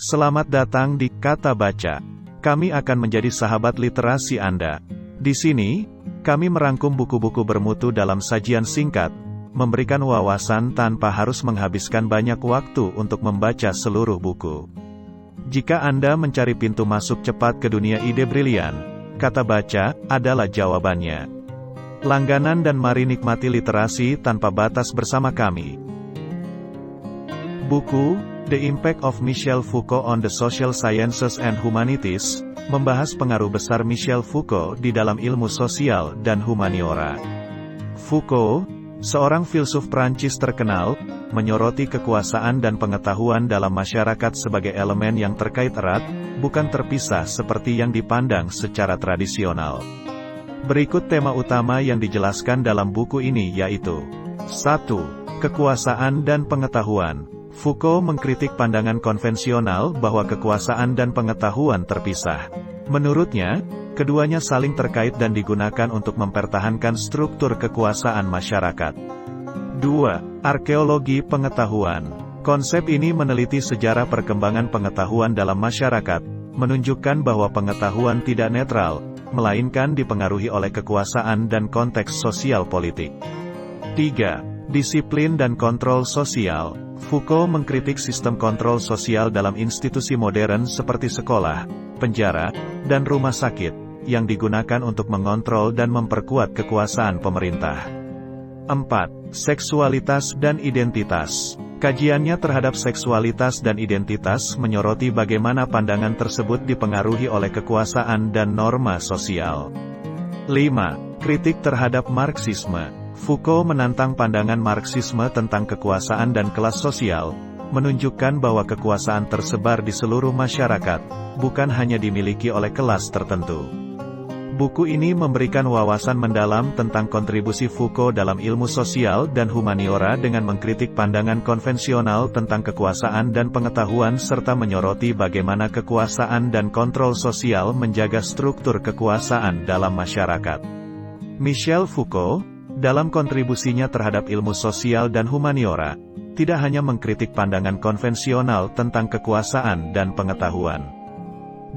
Selamat datang di Kata Baca. Kami akan menjadi sahabat literasi Anda. Di sini, kami merangkum buku-buku bermutu dalam sajian singkat, memberikan wawasan tanpa harus menghabiskan banyak waktu untuk membaca seluruh buku. Jika Anda mencari pintu masuk cepat ke dunia ide brilian, Kata Baca adalah jawabannya. Langganan dan mari nikmati literasi tanpa batas bersama kami. Buku The Impact of Michel Foucault on the Social Sciences and Humanities membahas pengaruh besar Michel Foucault di dalam ilmu sosial dan humaniora. Foucault, seorang filsuf Prancis terkenal, menyoroti kekuasaan dan pengetahuan dalam masyarakat sebagai elemen yang terkait erat, bukan terpisah seperti yang dipandang secara tradisional. Berikut tema utama yang dijelaskan dalam buku ini yaitu 1. Kekuasaan dan pengetahuan. Foucault mengkritik pandangan konvensional bahwa kekuasaan dan pengetahuan terpisah. Menurutnya, keduanya saling terkait dan digunakan untuk mempertahankan struktur kekuasaan masyarakat. 2. Arkeologi pengetahuan. Konsep ini meneliti sejarah perkembangan pengetahuan dalam masyarakat, menunjukkan bahwa pengetahuan tidak netral, melainkan dipengaruhi oleh kekuasaan dan konteks sosial politik. 3. Disiplin dan kontrol sosial. Foucault mengkritik sistem kontrol sosial dalam institusi modern seperti sekolah, penjara, dan rumah sakit, yang digunakan untuk mengontrol dan memperkuat kekuasaan pemerintah. 4. Seksualitas dan identitas. Kajiannya terhadap seksualitas dan identitas menyoroti bagaimana pandangan tersebut dipengaruhi oleh kekuasaan dan norma sosial. 5. Kritik terhadap Marxisme. Foucault menantang pandangan Marxisme tentang kekuasaan dan kelas sosial, menunjukkan bahwa kekuasaan tersebar di seluruh masyarakat, bukan hanya dimiliki oleh kelas tertentu. Buku ini memberikan wawasan mendalam tentang kontribusi Foucault dalam ilmu sosial dan humaniora dengan mengkritik pandangan konvensional tentang kekuasaan dan pengetahuan serta menyoroti bagaimana kekuasaan dan kontrol sosial menjaga struktur kekuasaan dalam masyarakat. Michel Foucault, dalam kontribusinya terhadap ilmu sosial dan humaniora, tidak hanya mengkritik pandangan konvensional tentang kekuasaan dan pengetahuan.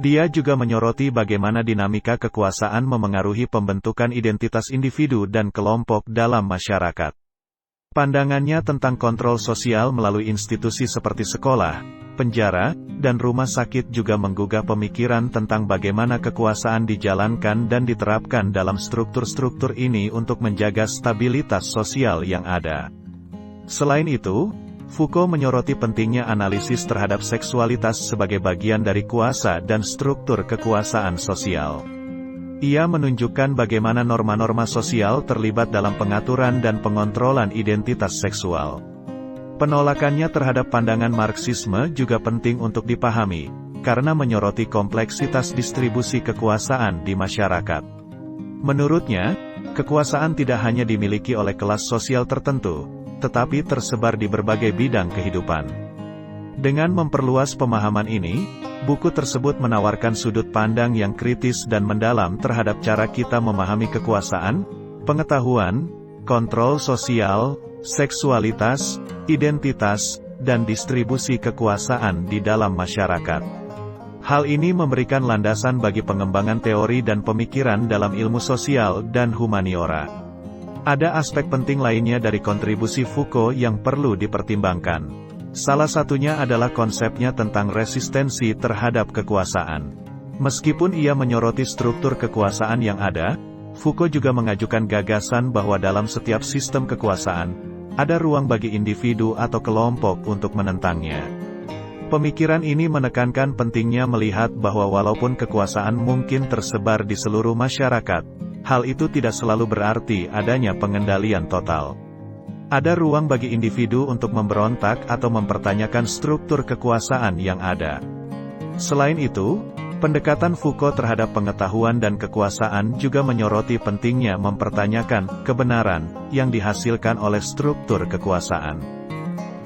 Dia juga menyoroti bagaimana dinamika kekuasaan memengaruhi pembentukan identitas individu dan kelompok dalam masyarakat. Pandangannya tentang kontrol sosial melalui institusi seperti sekolah, penjara, dan rumah sakit juga menggugah pemikiran tentang bagaimana kekuasaan dijalankan dan diterapkan dalam struktur-struktur ini untuk menjaga stabilitas sosial yang ada. Selain itu, Foucault menyoroti pentingnya analisis terhadap seksualitas sebagai bagian dari kuasa dan struktur kekuasaan sosial. Ia menunjukkan bagaimana norma-norma sosial terlibat dalam pengaturan dan pengontrolan identitas seksual. Penolakannya terhadap pandangan Marxisme juga penting untuk dipahami, karena menyoroti kompleksitas distribusi kekuasaan di masyarakat. Menurutnya, kekuasaan tidak hanya dimiliki oleh kelas sosial tertentu, tetapi tersebar di berbagai bidang kehidupan. Dengan memperluas pemahaman ini, buku tersebut menawarkan sudut pandang yang kritis dan mendalam terhadap cara kita memahami kekuasaan, pengetahuan, kontrol sosial, seksualitas, identitas, dan distribusi kekuasaan di dalam masyarakat. Hal ini memberikan landasan bagi pengembangan teori dan pemikiran dalam ilmu sosial dan humaniora. Ada aspek penting lainnya dari kontribusi Foucault yang perlu dipertimbangkan. Salah satunya adalah konsepnya tentang resistensi terhadap kekuasaan. Meskipun ia menyoroti struktur kekuasaan yang ada, Foucault juga mengajukan gagasan bahwa dalam setiap sistem kekuasaan, ada ruang bagi individu atau kelompok untuk menentangnya. Pemikiran ini menekankan pentingnya melihat bahwa walaupun kekuasaan mungkin tersebar di seluruh masyarakat, hal itu tidak selalu berarti adanya pengendalian total. Ada ruang bagi individu untuk memberontak atau mempertanyakan struktur kekuasaan yang ada. Selain itu, pendekatan Foucault terhadap pengetahuan dan kekuasaan juga menyoroti pentingnya mempertanyakan kebenaran yang dihasilkan oleh struktur kekuasaan.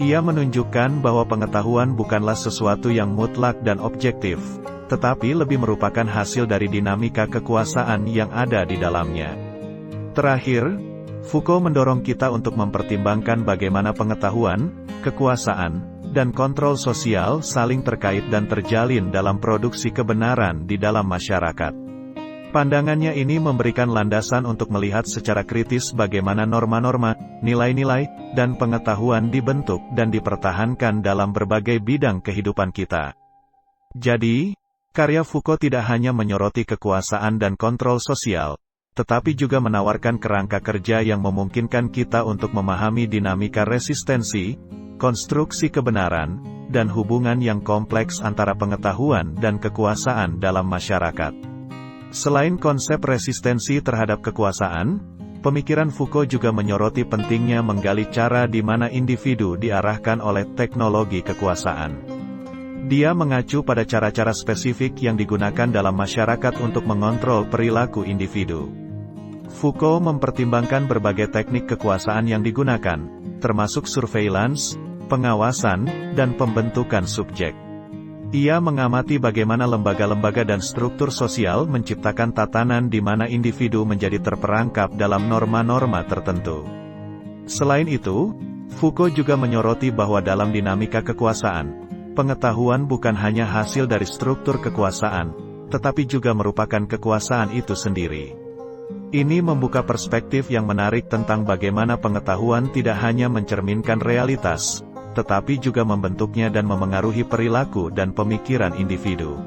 Ia menunjukkan bahwa pengetahuan bukanlah sesuatu yang mutlak dan objektif, tetapi lebih merupakan hasil dari dinamika kekuasaan yang ada di dalamnya. Terakhir, Foucault mendorong kita untuk mempertimbangkan bagaimana pengetahuan, kekuasaan, dan kontrol sosial saling terkait dan terjalin dalam produksi kebenaran di dalam masyarakat. Pandangannya ini memberikan landasan untuk melihat secara kritis bagaimana norma-norma, nilai-nilai, dan pengetahuan dibentuk dan dipertahankan dalam berbagai bidang kehidupan kita. Jadi, karya Foucault tidak hanya menyoroti kekuasaan dan kontrol sosial, tetapi juga menawarkan kerangka kerja yang memungkinkan kita untuk memahami dinamika resistensi, konstruksi kebenaran, dan hubungan yang kompleks antara pengetahuan dan kekuasaan dalam masyarakat. Selain konsep resistensi terhadap kekuasaan, pemikiran Foucault juga menyoroti pentingnya menggali cara di mana individu diarahkan oleh teknologi kekuasaan. Dia mengacu pada cara-cara spesifik yang digunakan dalam masyarakat untuk mengontrol perilaku individu. Foucault mempertimbangkan berbagai teknik kekuasaan yang digunakan, termasuk surveillance, pengawasan, dan pembentukan subjek. Ia mengamati bagaimana lembaga-lembaga dan struktur sosial menciptakan tatanan di mana individu menjadi terperangkap dalam norma-norma tertentu. Selain itu, Foucault juga menyoroti bahwa dalam dinamika kekuasaan, pengetahuan bukan hanya hasil dari struktur kekuasaan, tetapi juga merupakan kekuasaan itu sendiri. Ini membuka perspektif yang menarik tentang bagaimana pengetahuan tidak hanya mencerminkan realitas, tetapi juga membentuknya dan memengaruhi perilaku dan pemikiran individu.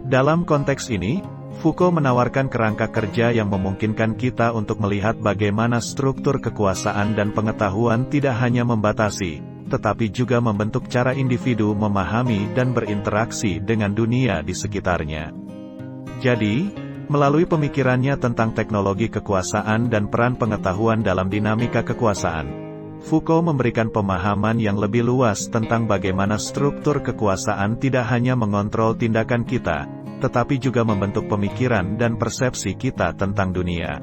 Dalam konteks ini, Foucault menawarkan kerangka kerja yang memungkinkan kita untuk melihat bagaimana struktur kekuasaan dan pengetahuan tidak hanya membatasi, tetapi juga membentuk cara individu memahami dan berinteraksi dengan dunia di sekitarnya. Jadi, melalui pemikirannya tentang teknologi kekuasaan dan peran pengetahuan dalam dinamika kekuasaan, Foucault memberikan pemahaman yang lebih luas tentang bagaimana struktur kekuasaan tidak hanya mengontrol tindakan kita, tetapi juga membentuk pemikiran dan persepsi kita tentang dunia.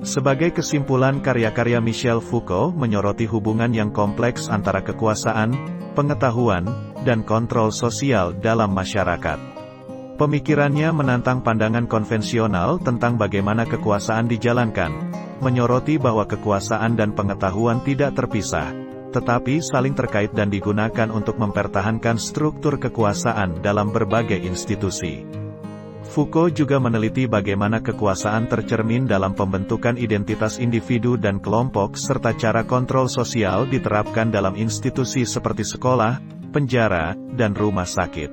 Sebagai kesimpulan, karya-karya Michel Foucault menyoroti hubungan yang kompleks antara kekuasaan, pengetahuan, dan kontrol sosial dalam masyarakat. Pemikirannya menantang pandangan konvensional tentang bagaimana kekuasaan dijalankan, menyoroti bahwa kekuasaan dan pengetahuan tidak terpisah, tetapi saling terkait dan digunakan untuk mempertahankan struktur kekuasaan dalam berbagai institusi. Foucault juga meneliti bagaimana kekuasaan tercermin dalam pembentukan identitas individu dan kelompok serta cara kontrol sosial diterapkan dalam institusi seperti sekolah, penjara, dan rumah sakit.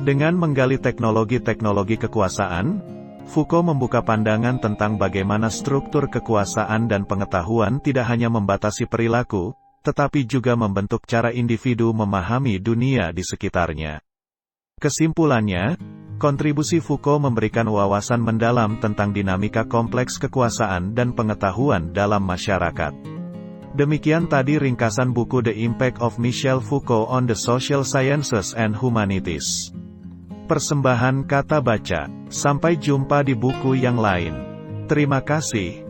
Dengan menggali teknologi-teknologi kekuasaan, Foucault membuka pandangan tentang bagaimana struktur kekuasaan dan pengetahuan tidak hanya membatasi perilaku, tetapi juga membentuk cara individu memahami dunia di sekitarnya. Kesimpulannya, kontribusi Foucault memberikan wawasan mendalam tentang dinamika kompleks kekuasaan dan pengetahuan dalam masyarakat. Demikian tadi ringkasan buku The Impact of Michel Foucault on the Social Sciences and Humanities. Persembahan Kata Baca. Sampai jumpa di buku yang lain. Terima kasih.